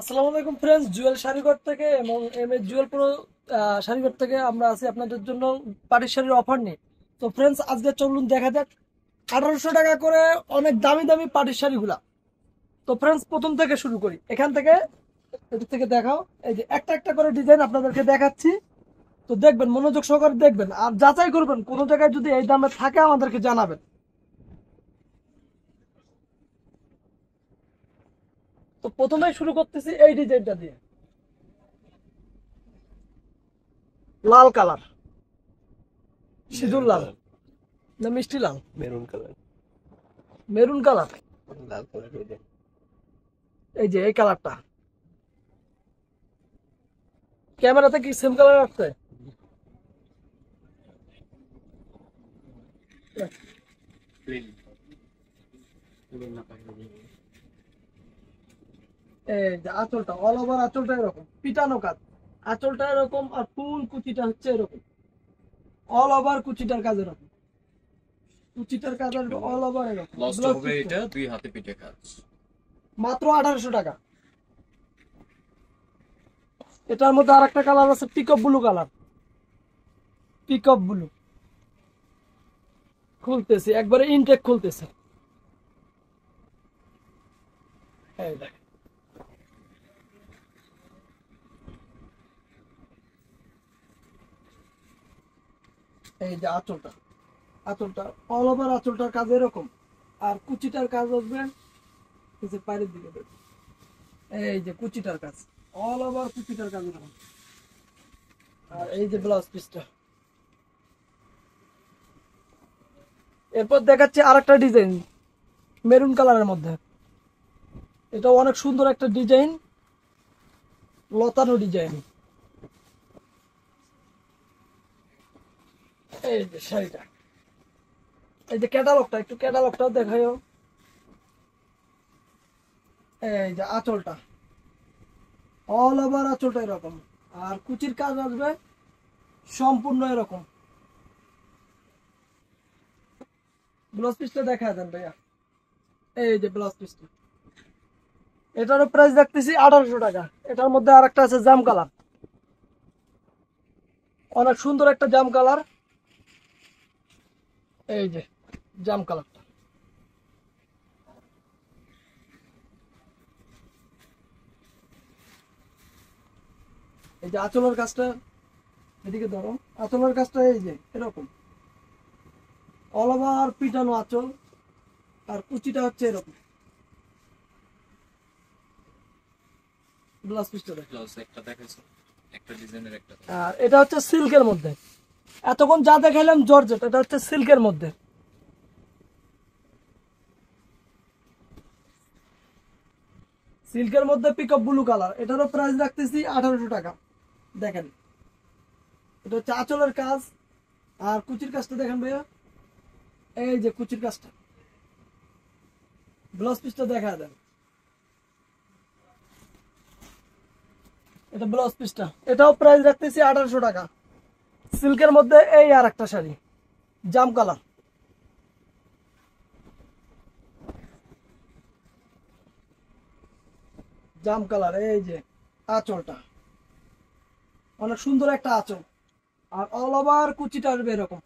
আসসালামু আলাইকুম ফ্রেন্ডস, জুয়েল শাড়িঘর থেকে এবং এম এস জুয়েল প্রো শাড়িঘর থেকে আমরা আছি আপনাদের জন্য পাটির শাড়ির অফার নিয়ে। তো ফ্রেন্ডস, আজকে চলুন দেখা যাক 1800 টাকা করে অনেক দামি দামি পাটির শাড়িগুলা। তো ফ্রেন্ডস, প্রথম থেকে শুরু করি, এখান থেকে এদিক থেকে দেখাও। এই যে একটা একটা করে ডিজাইন আপনাদেরকে দেখাচ্ছি, তো দেখবেন, মনোযোগ সহকারে দেখবেন আর যাচাই করবেন, কোনো জায়গায় যদি এই দামে থাকে আমাদেরকে জানাবেন। তো প্রথমেই শুরু করতেছি এই ডিজাইনটা দিয়ে, লাল কালার, সিঁদুর লাল না মিষ্টি লাল, মেরুন কালার। Maroon colour. লাল কালার হয়ে যায়। এই যে এই কালারটা, ক্যামেরাতে কি সেম কালার আসছে? এই যে আঁচলটা, অল ওভার আঁচলটা এরকম পিটানো কাজ, আঁচলটা এরকম আর ফুল কুচিটা হচ্ছে এরকম, অল ওভার কুচিটার কাজ এরকম, কুচিটার কাজ আর অল ওভার এরকম। লস্ট ব্লাউজ হবে পিস এটা দুই হাতে পিঠে কাজ। মাত্র 1800 টাকা। এটার মধ্যে আর একটা কালার আছে, pickup blue colour, pickup blue. খুলতেছে একবারে ইনটেক খুলতেছে, এই দেখেন। এই যে আঁচলটা, আঁচলটা অল ওভার আঁচলটার কাজ এরকম, আর কুচিটার কাজ আসবে এই যে পায়ের দিকে দেখুন। এই যে কুচিটার কাজ, অল ওভার কুচিটার কাজ এরকম। আর এই যে ব্লাউজ পিসটা। এরপর দেখাচ্ছি আর একটা ডিজাইন মেরুন কালারের মধ্যে, এটা অনেক সুন্দর একটা ডিজাইন, লতানো ডিজাইন। এই যে শাড়িটা, এই যে ক্যাটালগটা, একটু ক্যাটালগটাও দেখায়ও। এই যে আঁচলটা, অল ওভার আঁচলটা এরকম, আর কুচির কাজ আসবে সম্পূর্ণ এরকম। ব্লাউজ পিসটা দেখা দেন ভাইয়া। এই যে ব্লাউজ পিসটা, এটারও প্রাইস রাখতেছি 1800 টাকা। এটার মধ্যে আর একটা আছে জাম কালার, অনেক সুন্দর একটা জাম কালার। এই যে জাম কালারটা, এই যে আঁচলের কাজটা, এদিকে ধরো, আঁচলের কাজটা এই যে এরকম, অল ওভার পিটানো আঁচল, আর কুচিটা হচ্ছে এরকম। ব্লাউজ পিসটা দেখো। প্লাস একটা দেখাইছো, একটা ডিজাইনের একটা আর এটা হচ্ছে সিল্কের মধ্যে, এতক্ষণ যা দেখাইলাম জর্জেট, এটা হচ্ছে সিল্কের মধ্যে। সিল্কের মধ্যে পিকআপ ব্লু কালার, এটারও প্রাইস রাখতেছি 1800 টাকা। দেখেন, এটা হচ্ছে আঁচলের কাজ, আর কুচির কাজটা দেখেন ভাইয়া। এই যে কুচির কাজটা, ব্লাউজ পিসটা দেখা দেন। এটা ব্লাউজ পিসটা, এটাও প্রাইস রাখতেছি 1800 টাকা। সিল্কের মধ্যে এই আর একটা শাড়ি, জাম কালার, জাম কালার। এই যে আঁচলটা, অনেক সুন্দর একটা আঁচল, আর অল ওভার কুচিটা আসবে এরকম।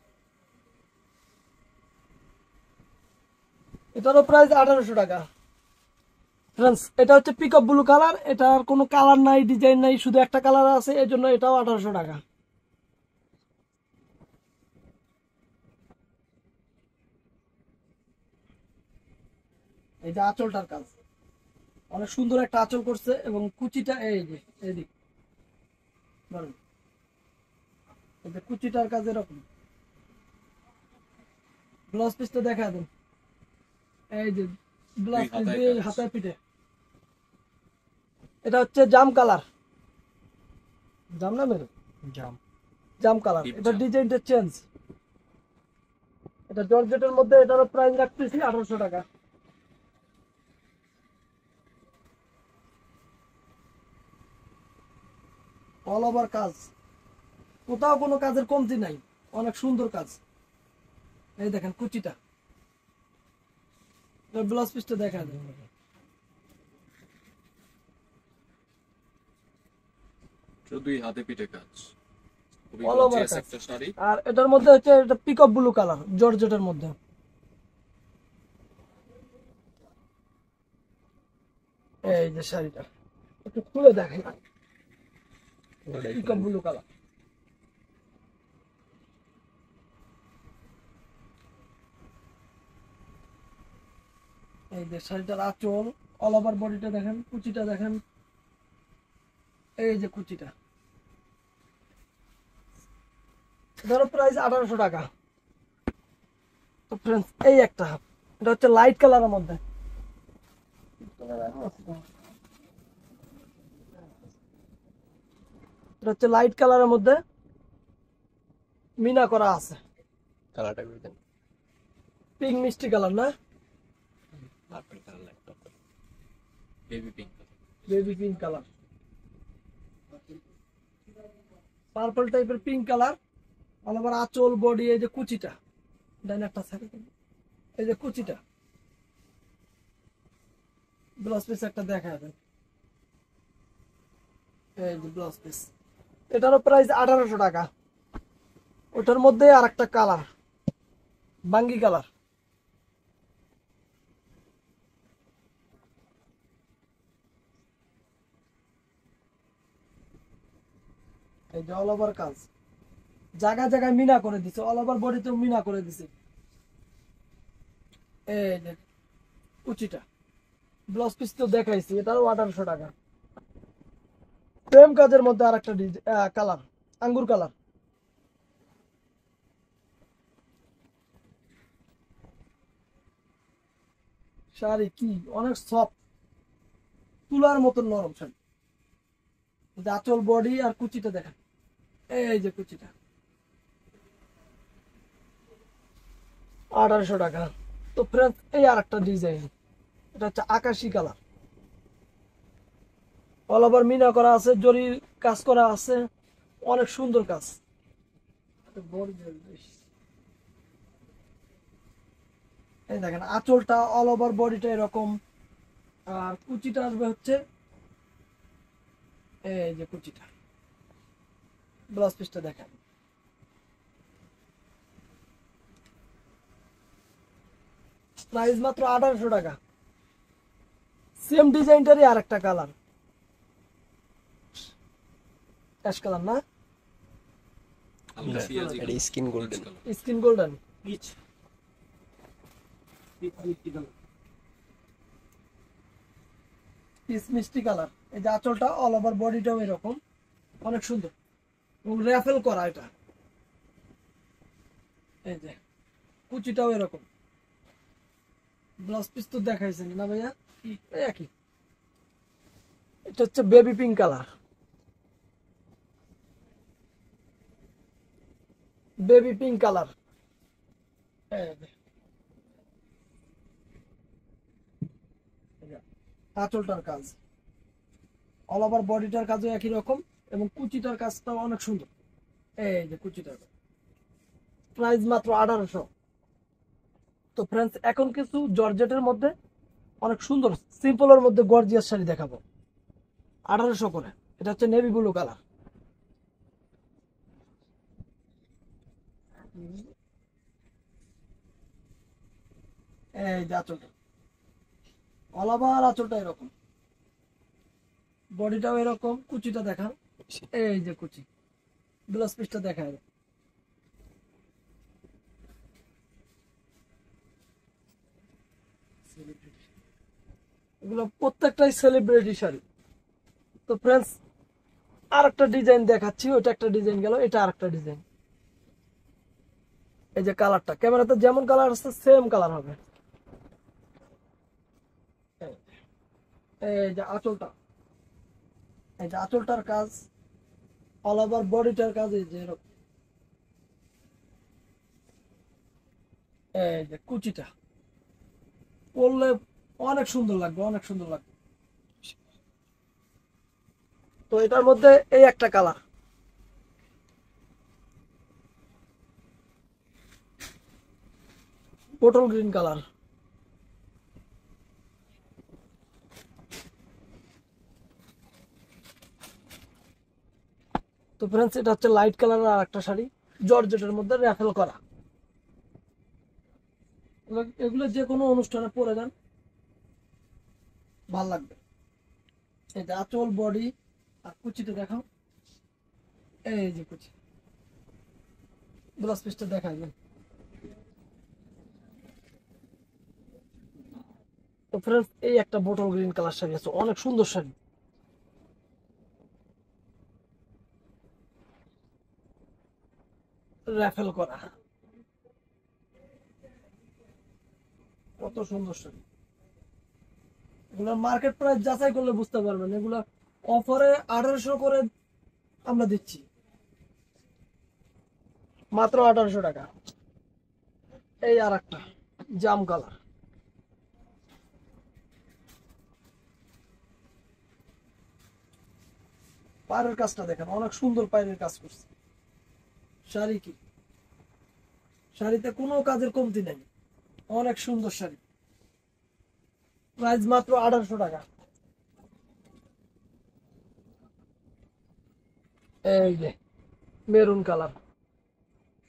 এটারও প্রাইস 1800 টাকা। ফ্রেন্ডস, এটা হচ্ছে পিকআপ ব্লু কালার, এটার কোনো কালার নাই, ডিজাইন নাই, শুধু একটা কালার আছে, এই জন্য এটাও 1800 টাকা। এই যে আঁচলটার কাজ, অনেক সুন্দর একটা আঁচল করছে, এবং কুচিটা এই যে এদিক ধরুন, এই যে কুচিটার কাজ এরকম। ব্লাউজ পিসটা দেখা দেন। এই যে ব্লাউজ পিস হাতায় দিয়ে কাজ। হাতায় পিঠে, এটা হচ্ছে জাম কালার, জাম না মেরুন, জাম। জাম কালার। ডিপ এটা জাম। ডিজাইনটা চেঞ্জ, এটা জর্জেটের মধ্যে, এটারও প্রাইস রাখতেছি 1800 টাকা। অল ওভার কাজ, কোথাও কোনো কাজের কমতি নাই, অনেক সুন্দর কাজ। এই দেখেন কুচিটা, ব্লাউজ পিসটা দেখা দেন। শুধুই হাতে পিঠে কাজ, খুবই All over গর্জিয়াস কাজ। একটা শাড়ি। আর এটার মধ্যে হচ্ছে এটা পিকক ব্লু কালার, জর্জেটের মধ্যে। এই যে শাড়িটা একটু খুলে দেখেন, পিকক ব্লু কালার। এই যে শাড়িটার আঁচল, অল ওভার বডিটা দেখেন, কুচিটা দেখেন, এই যে কুচিটা। ধরো প্রাইস 1800 টাকা। তো ফ্রেন্ডস এই একটা, এটা হচ্ছে লাইট কালারের মধ্যে। এটা হচ্ছে লাইট কালারের মধ্যে মিনা করা আছে, কালারটা করে দেন। পিঙ্ক মিষ্টি কালার না, পার্পল কালার লাগতো। Baby pink. Baby pink colour, purple টাইপের পিঙ্ক কালার। অল ওভার আঁচল বডি, এই যে কুচিটা, দেন একটা সাইড, এই যে কুচিটা। ব্লাউজ পিস একটা দেখা যাবে, এই যে ব্লাউজ পিস। এটারও প্রাইস 1800 টাকা। ওটার মধ্যে আর একটা কালার, বাঙ্গি কালার। এই যে অল ওভার কাজ, জায়গায় জায়গায় মিনা করে দিছে, অল ওভার বডিতেও মিনা করে দিছে। এই যে কুচিটা, ব্লাউজ পিস তো দেখাইছি, এটারও 1800 টাকা। প্রেম কাজের মধ্যে আর একটা কালার, আঙ্গুর কালার। শাড়ি কি অনেক সফট, তুলার মতন নরম শাড়ি। এই যে আঁচল বডি আর কুচিটা দেখেন, এই যে কুচিটা। 1800 টাকা। তো ফ্রেন্ডস এই আর একটা ডিজাইন, এটা হচ্ছে আকাশি কালার, অল ওভার মিনা করা আছে, জরি কাজ করা আছে, অনেক সুন্দর কাজ। এই দেখেন আঁচলটা, অল ওভার বডিটা এরকম, আর কুচিটা আসবে হচ্ছে এই যে কুচিটা। ব্লাউজ পিসটা দেখেন, প্রাইস মাত্র 1800 টাকা। সেম ডিজাইনটারই আর একটা কালার, অ্যাশ কালার না, হালকা পিঁয়াজি এটা skin golden. Colour. Skin golden, piece মিষ্টি কালার। এই যে আঁচলটা, অল ওভার বডিটাও এরকম, অনেক সুন্দর এবং র্যাফেল করা এটা। এই যে কুচিটাও এরকম, ব্লাউজ পিস তো দেখাইছেন না ভাইয়া, এই একই। এটা হচ্ছে baby pink colour, baby pink colour. আঁচলটার কাজ, অল ওভার বডিটার কাজও একই রকম এবং কুচিটার কাজটাও অনেক সুন্দর। এই যে কুচিটার প্রাইস মাত্র 1800। তো ফ্রেন্ডস এখন কিছু জর্জেটের মধ্যে অনেক সুন্দর সিম্পলের মধ্যে গর্জিয়াস শাড়ি দেখাবো 1800 করে। এটা হচ্ছে নেভি ব্লু কালার। এই যে আঁচলটা, অল ওভার আঁচলটা এরকম, বডিটাও এরকম, কুচিটা দেখান, এই যে কুচি, ব্লাউজ পিসটা দেখা যায়। এগুলো প্রত্যেকটাই সেলিব্রিটি শাড়ি। তো ফ্রেন্ডস আর একটা ডিজাইন দেখাচ্ছি, ওইটা একটা ডিজাইন গেল, এটা আর একটা ডিজাইন। এই যে কালারটা, ক্যামেরাতে যেমন কালার আসছে সেম কালার হবে। এই যে আঁচলটা, এই যে আঁচলটার কাজ, অল ওভার বডিটার কাজ, এই যে এরকম। এই যে কুচিটা পরলে অনেক সুন্দর লাগবে, অনেক সুন্দর লাগবে। তো এটার মধ্যে এই একটা কালার, পটল গ্রিন কালার। তো ফ্রেন্ডস এটা হচ্ছে লাইট কালার আর একটা শাড়ি জর্জেটের মধ্যে র্যাফেল করা। এগুলো যে কোনো অনুষ্ঠানে পরে যান, ভাল লাগবে। এটা আঁচল, বডি আর কুচিটা দেখাও। এই যে কুচি, ব্লাউজ পিসটা দেখাবেন। তো ফ্রেন্ডস এই একটা বোটল গ্রিন কালার শাড়ি আছে, অনেক সুন্দর শাড়ি। র্যাফেল করা, কত সুন্দর শাড়ি। এগুলো মার্কেট প্রাইস যাচাই করলে বুঝতে পারবেন, এগুলো অফারে 1800 করে আমরা দিচ্ছি, মাত্র 1800 টাকা। এই আর একটা জাম কালার, পায়ের কাজটা দেখেন, অনেক সুন্দর পায়ের কাজ করছে। শাড়ি কি, শাড়িতে কোনো কাজের কমতি নেই, অনেক সুন্দর শাড়ি। প্রাইস মাত্র 1800 টাকা। এই যে maroon colour,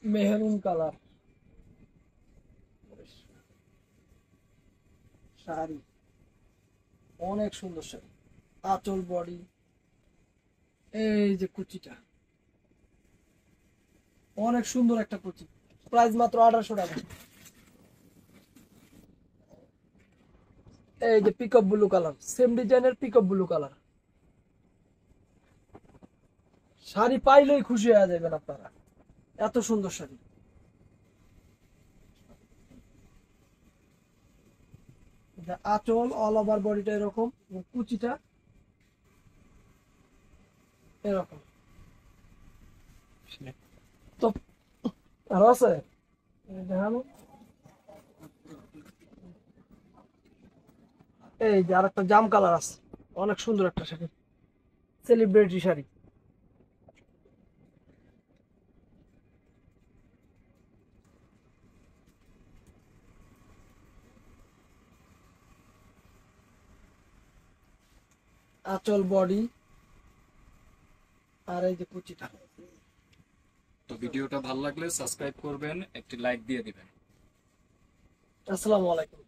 Mehrun colour sari, অনেক সুন্দর শাড়ি। আঁচল, বডি, এই যে কুচিটা, অনেক সুন্দর একটা কুচি। প্রাইস মাত্র 1800 টাকা। এই যে পিকআপ ব্লু কালার, সেম ডিজাইনের পিকআপ ব্লু কালার। শাড়ি পাইলেই খুশি হয়ে যাবেন আপনারা, এত সুন্দর শাড়ি। আঁচল অল ওভার বডিটা এরকম, কুচিটা এরকম। তো আর আছে দেখানো, এই যে আর একটা জাম কালার আছে, অনেক সুন্দর একটা শাড়ি, সেলিব্রিটি শাড়ি। আঁচল, বডি আর এই যে কুচিটা। তো ভিডিওটা ভালো লাগলে সাবস্ক্রাইব করবেন, একটি লাইক দিয়ে দিবেন। আসসালামু আলাইকুম।